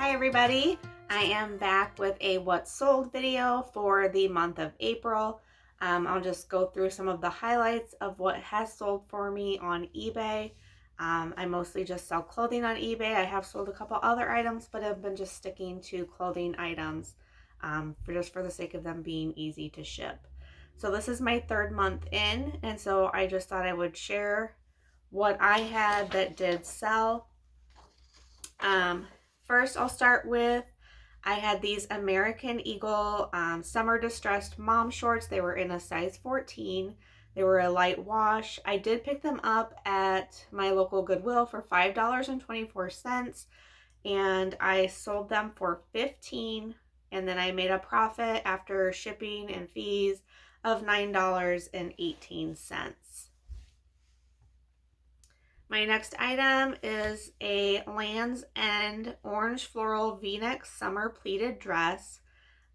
Hi everybody, I am back with a what sold video for the month of April. I'll just go through some of the highlights of what has sold for me on eBay. I mostly just sell clothing on eBay. I have sold a couple other items, but I've been just sticking to clothing items for the sake of them being easy to ship. So this is my third month in, and so I just thought I would share what I had that did sell. First, I'll start with, I had these American Eagle summer distressed mom shorts. They were in a size 14. They were a light wash. I did pick them up at my local Goodwill for $5.24, and I sold them for $15, and then I made a profit after shipping and fees of $9.18. My next item is a Land's End orange floral V-neck summer pleated dress.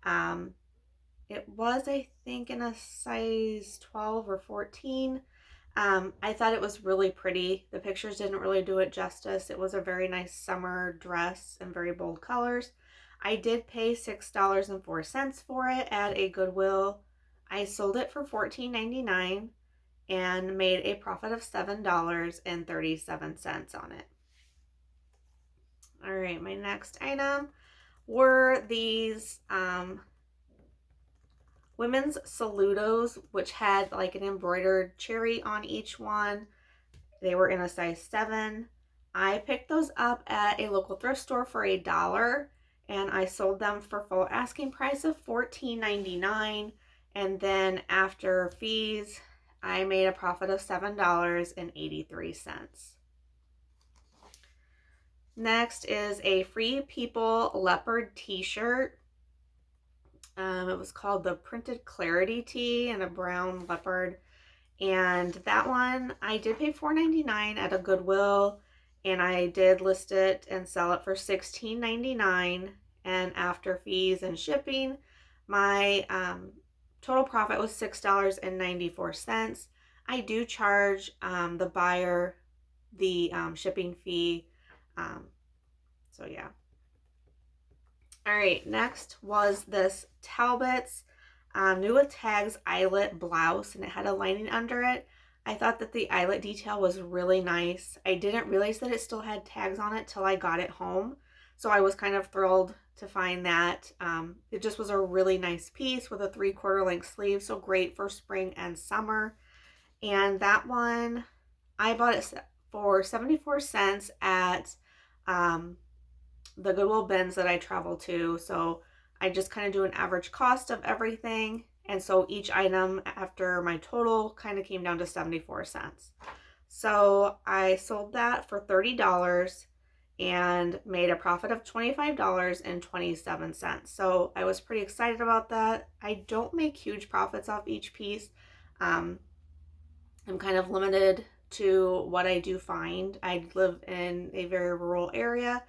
It was, I think, in a size 12 or 14. I thought it was really pretty. The pictures didn't really do it justice. It was a very nice summer dress in very bold colors. I did pay $6.04 for it at a Goodwill. I sold it for $14.99. and made a profit of $7.37 on it. All right, my next item were these women's saludos, which had like an embroidered cherry on each one. They were in a size 7. I picked those up at a local thrift store for $1, and I sold them for full asking price of $14.99, and then after fees I made a profit of $7.83. Next is a Free People leopard t-shirt. It was called the Printed Clarity Tee in a brown leopard. And that one, I did pay $4.99 at a Goodwill, and I did list it and sell it for $16.99. And after fees and shipping, my total profit was $6.94. I do charge the buyer the shipping fee. So yeah. All right, next was this Talbot's New with Tags eyelet blouse, and it had a lining under it. I thought that the eyelet detail was really nice. I didn't realize that it still had tags on it till I got it home, so I was kind of thrilled to find that. It just was a really nice piece with a 3/4 length sleeve, so great for spring and summer. And that one, I bought it for 74 cents at the Goodwill bins that I travel to. So I just kind of do an average cost of everything. And so each item after my total kind of came down to 74 cents. So I sold that for $30 and made a profit of $25.27. So I was pretty excited about that. I don't make huge profits off each piece. I'm kind of limited to what I do find. I live in a very rural area,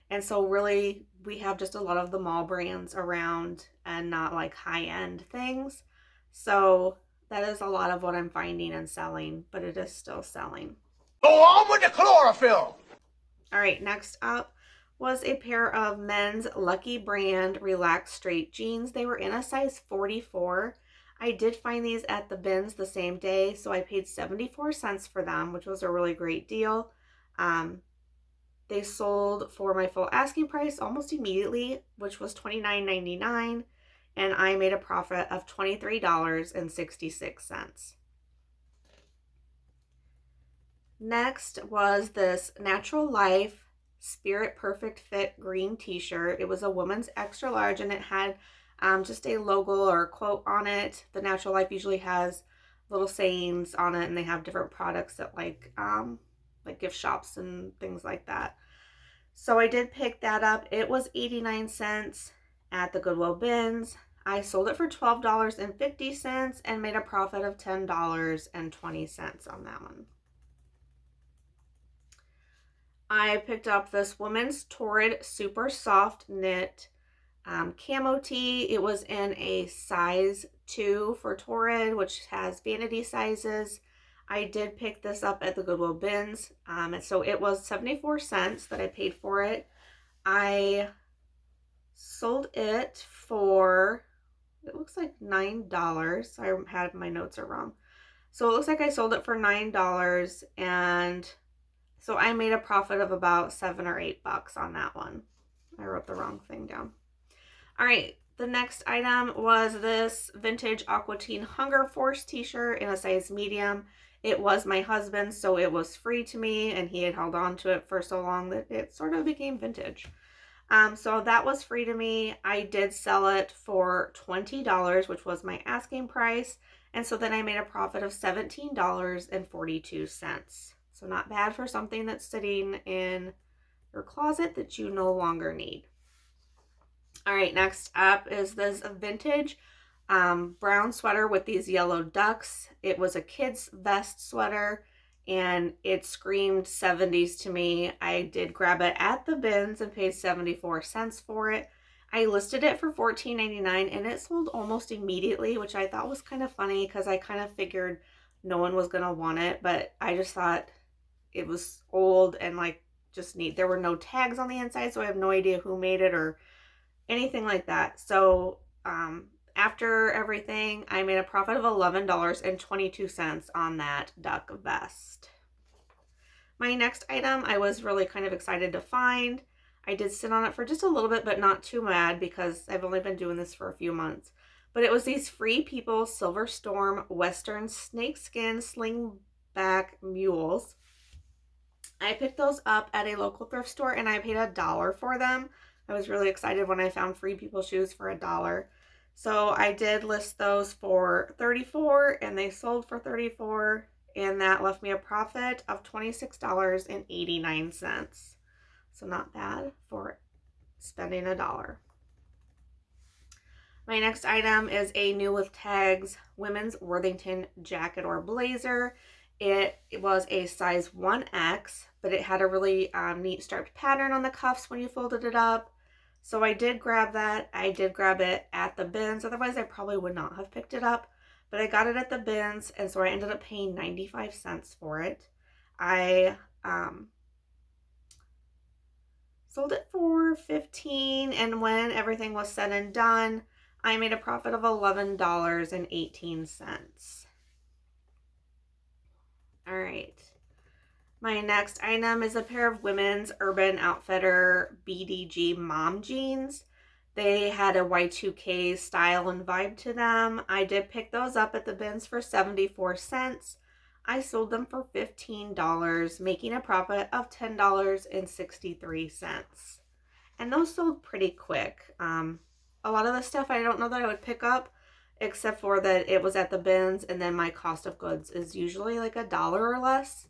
and so really we have just a lot of the mall brands around and not like high-end things. So that is a lot of what I'm finding and selling, but it is still selling. Go on with the chlorophyll! All right, next up was a pair of men's Lucky Brand Relaxed Straight jeans. They were in a size 44. I did find these at the bins the same day, so I paid 74 cents for them, which was a really great deal. They sold for my full asking price almost immediately, which was $29.99, and I made a profit of $23.66. Next was this Natural Life Spirit Perfect Fit green t-shirt. It was a woman's extra large, and it had just a logo or a quote on it. The Natural Life usually has little sayings on it, and they have different products at like gift shops and things like that. So I did pick that up. It was 89 cents at the Goodwill bins. I sold it for $12.50 and made a profit of $10.20 on that one. I picked up this women's Torrid Super Soft Knit camo tee. It was in a size 2 for Torrid, which has vanity sizes. I did pick this up at the Goodwill bins. And so it was 74 cents that I paid for it. I sold it for, it looks like $9. I had, my notes are wrong. So it looks like I sold it for $9, and so I made a profit of about $7 or $8 on that one. I wrote the wrong thing down. All right, the next item was this vintage Aqua Teen Hunger Force t-shirt in a size medium. It was my husband's, so it was free to me, and he had held on to it for so long that it sort of became vintage. So that was free to me. I did sell it for $20, which was my asking price. And so then I made a profit of $17.42. So not bad for something that's sitting in your closet that you no longer need. All right, next up is this vintage brown sweater with these yellow ducks. It was a kid's vest sweater, and it screamed 70s to me. I did grab it at the bins and paid 74 cents for it. I listed it for $14.99 and it sold almost immediately, which I thought was kind of funny because I kind of figured no one was going to want it, but I just thought it was old and like just neat. There were no tags on the inside, so I have no idea who made it or anything like that. So after everything, I made a profit of $11.22 on that duck vest. My next item I was really kind of excited to find. I did sit on it for just a little bit, but not too mad because I've only been doing this for a few months. But it was these Free People Silver Storm Western Snakeskin Slingback Mules. I picked those up at a local thrift store and I paid $1 for them. I was really excited when I found Free People shoes for $1. So I did list those for $34 and they sold for $34, and that left me a profit of $26.89. So not bad for spending $1. My next item is a new with tags women's Worthington jacket or blazer. It was a size 1X, but it had a really neat striped pattern on the cuffs when you folded it up. So I did grab that. I did grab it at the bins. Otherwise, I probably would not have picked it up. But I got it at the bins, and so I ended up paying 95 cents for it. I sold it for $15, and when everything was said and done, I made a profit of $11.18. All right. My next item is a pair of women's Urban Outfitter BDG mom jeans. They had a Y2K style and vibe to them. I did pick those up at the bins for 74 cents. I sold them for $15, making a profit of $10.63. And those sold pretty quick. A lot of the stuff I don't know that I would pick up, except for that it was at the bins, and then my cost of goods is usually like $1 or less.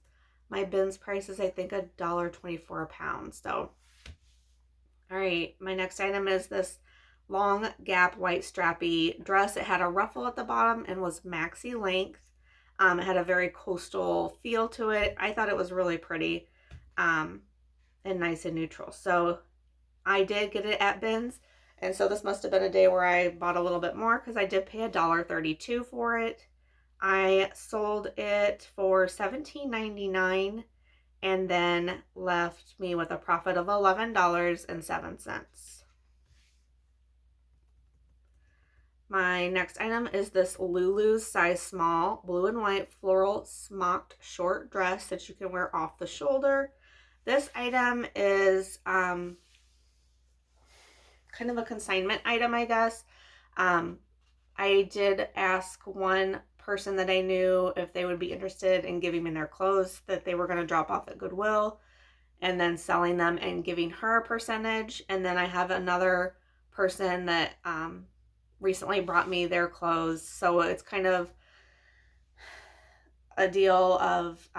My bins price is, I think, $1.24 a pound. So, all right, my next item is this long Gap white strappy dress. It had a ruffle at the bottom and was maxi length. It had a very coastal feel to it. I thought it was really pretty and nice and neutral. So I did get it at bins. And so this must have been a day where I bought a little bit more because I did pay $1.32 for it. I sold it for $17.99 and then left me with a profit of $11.07. My next item is this Lulu's size small blue and white floral smocked short dress that you can wear off the shoulder. This item is kind of a consignment item, I guess. I did ask one person that I knew if they would be interested in giving me their clothes that they were going to drop off at Goodwill and then selling them and giving her a percentage. And then I have another person that recently brought me their clothes. So it's kind of a deal of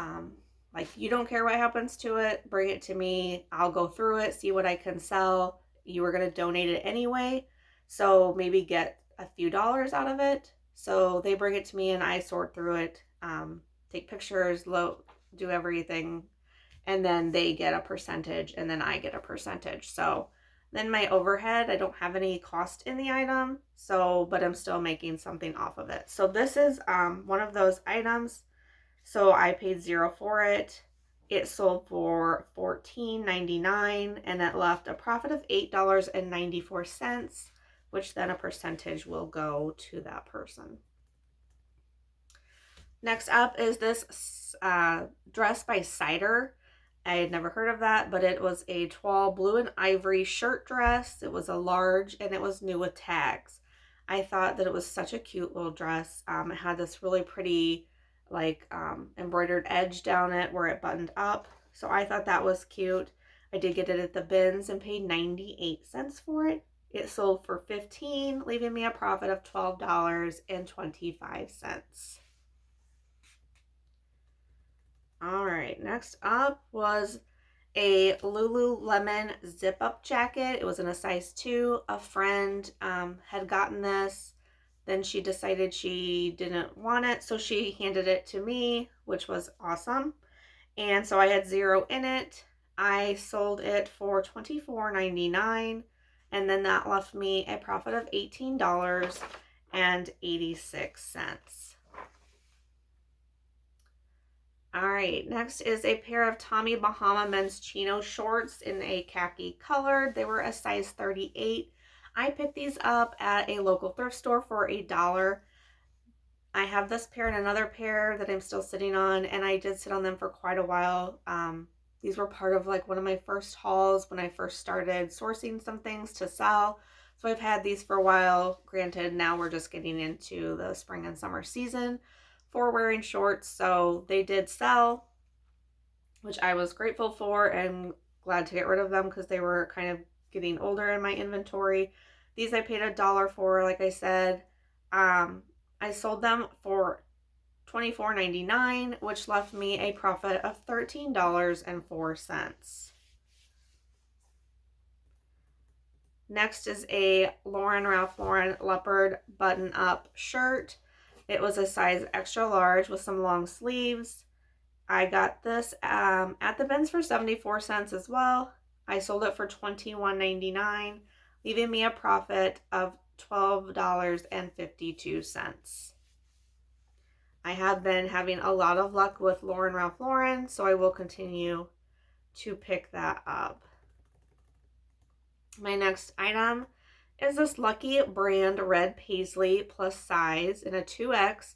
like, you don't care what happens to it, bring it to me. I'll go through it, see what I can sell. You were going to donate it anyway, so maybe get a few dollars out of it. So they bring it to me and I sort through it, take pictures, do everything, and then they get a percentage and then I get a percentage. So then my overhead, I don't have any cost in the item, so but I'm still making something off of it. So this is one of those items. So I paid zero for it. It sold for $14.99 and it left a profit of $8.94, which then a percentage will go to that person. Next up is this dress by Cider. I had never heard of that, but it was a toile blue and ivory shirt dress. It was a large and it was new with tags. I thought that it was such a cute little dress. It had this really pretty embroidered edge down it where it buttoned up. So I thought that was cute. I did get it at the bins and paid 98 cents for it. It sold for $15, leaving me a profit of $12.25. All right, next up was a Lululemon zip-up jacket. It was in a size 2. A friend had gotten this. Then she decided she didn't want it, so she handed it to me, which was awesome. And so I had zero in it. I sold it for $24.99, and then that left me a profit of $18.86. All right, next is a pair of Tommy Bahama men's chino shorts in a khaki color. They were a size 38. I picked these up at a local thrift store for $1. I have this pair and another pair that I'm still sitting on, and I did sit on them for quite a while. These were part of like one of my first hauls when I first started sourcing some things to sell. So I've had these for a while. Granted, now we're just getting into the spring and summer season for wearing shorts, so they did sell, which I was grateful for and glad to get rid of them because they were kind of getting older in my inventory. These I paid $1 for, like I said. I sold them for $24.99, which left me a profit of $13.04. Next is a Ralph Lauren leopard button-up shirt. It was a size extra large with some long sleeves. I got this at the bins for 74 cents as well. I sold it for $21.99, leaving me a profit of $12.52. I have been having a lot of luck with Ralph Lauren, so I will continue to pick that up. My next item is this Lucky brand red paisley plus size in a 2X.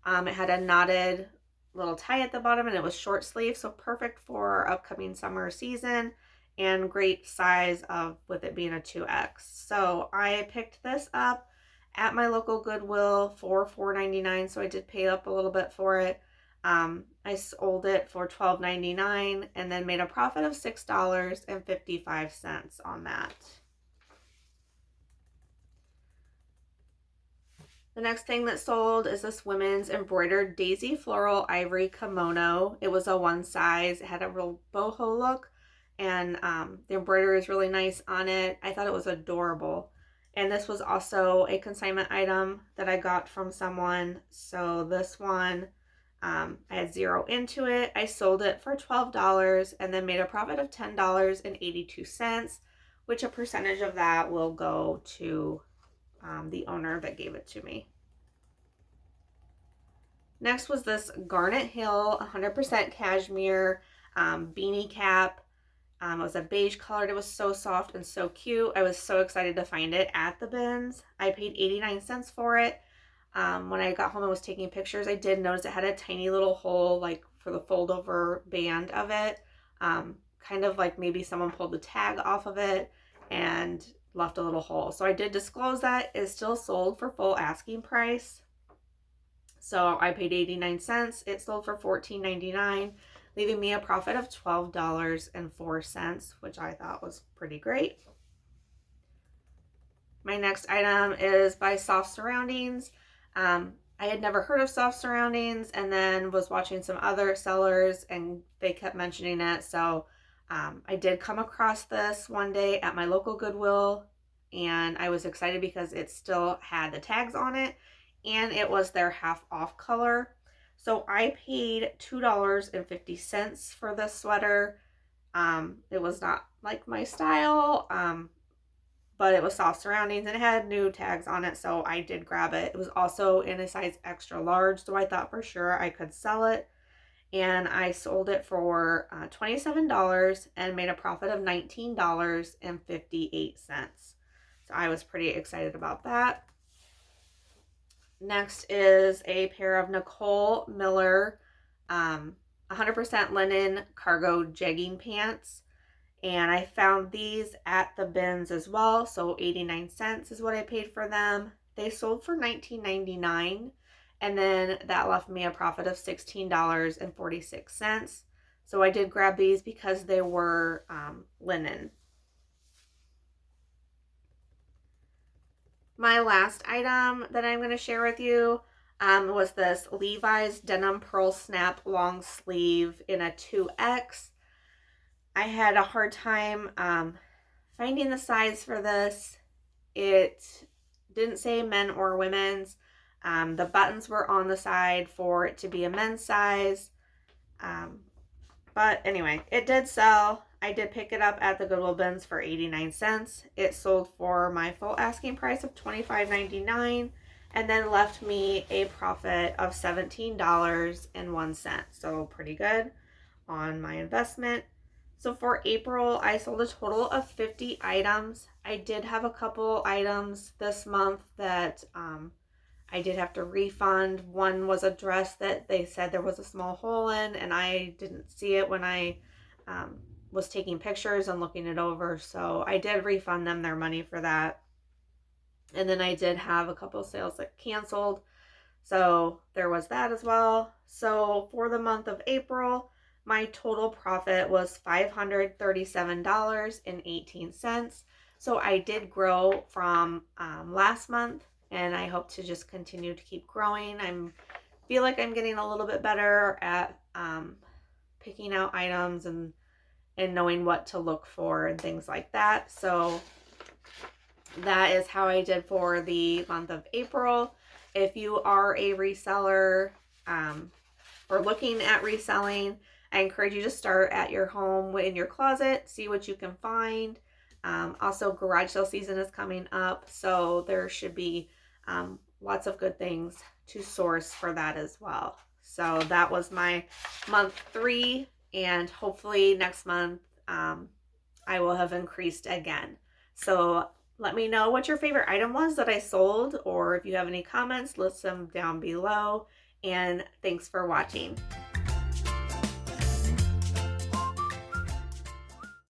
It had a knotted little tie at the bottom and it was short sleeve, so perfect for upcoming summer season and great size with it being a 2X. So I picked this up at my local Goodwill for $4.99, so I did pay up a little bit for it. I sold it for $12.99 and then made a profit of $6.55 on that. The next thing that sold is this women's embroidered daisy floral ivory kimono. It was a one size. It had a real boho look, and the embroidery is really nice on it. I thought it was adorable. And this was also a consignment item that I got from someone. So this one, I had zero into it. I sold it for $12 and then made a profit of $10.82, which a percentage of that will go to the owner that gave it to me. Next was this Garnet Hill 100% cashmere beanie cap. It was a beige colored. It was so soft and so cute. I was so excited to find it at the bins. I paid 89 cents for it. When I got home and was taking pictures, I did notice it had a tiny little hole like for the fold over band of it. Kind of like maybe someone pulled the tag off of it and left a little hole. So I did disclose that. It's still sold for full asking price. So I paid 89 cents. It sold for $14.99, leaving me a profit of $12.04, which I thought was pretty great. My next item is by Soft Surroundings. I had never heard of Soft Surroundings and then was watching some other sellers and they kept mentioning it. So I did come across this one day at my local Goodwill and I was excited because it still had the tags on it and it was their half off color. So I paid $2.50 for this sweater. It was not like my style, but it was Soft Surroundings and it had new tags on it, so I did grab it. It was also in a size extra large, so I thought for sure I could sell it. and I sold it for $27 and made a profit of $19.58. So I was pretty excited about that. Next is a pair of Nicole Miller 100% linen cargo jegging pants. And I found these at the bins as well. So 89 cents is what I paid for them. They sold for $19.99. And then that left me a profit of $16.46. So I did grab these because they were linen. My last item that I'm going to share with you was this Levi's denim pearl snap long sleeve in a 2X. I had a hard time finding the size for this. It didn't say men or women's. The buttons were on the side for it to be a men's size. But anyway, it did sell. I did pick it up at the Goodwill bins for 89 cents. It sold for my full asking price of $25.99 and then left me a profit of $17.01. So pretty good on my investment. So for April, I sold a total of 50 items. I did have a couple items this month that I did have to refund. One was a dress that they said there was a small hole in, and I didn't see it when I was taking pictures and looking it over. So I did refund them their money for that. And then I did have a couple sales that canceled. So there was that as well. So for the month of April, my total profit was $537.18. So I did grow from last month, and I hope to just continue to keep growing. I feel like I'm getting a little bit better at picking out items and knowing what to look for and things like that. So that is how I did for the month of April. If you are a reseller or looking at reselling, I encourage you to start at your home in your closet, see what you can find. Also, garage sale season is coming up, so there should be lots of good things to source for that as well. So that was my month 3, and hopefully next month I will have increased again. So let me know what your favorite item was that I sold, or if you have any comments, list them down below. And thanks for watching.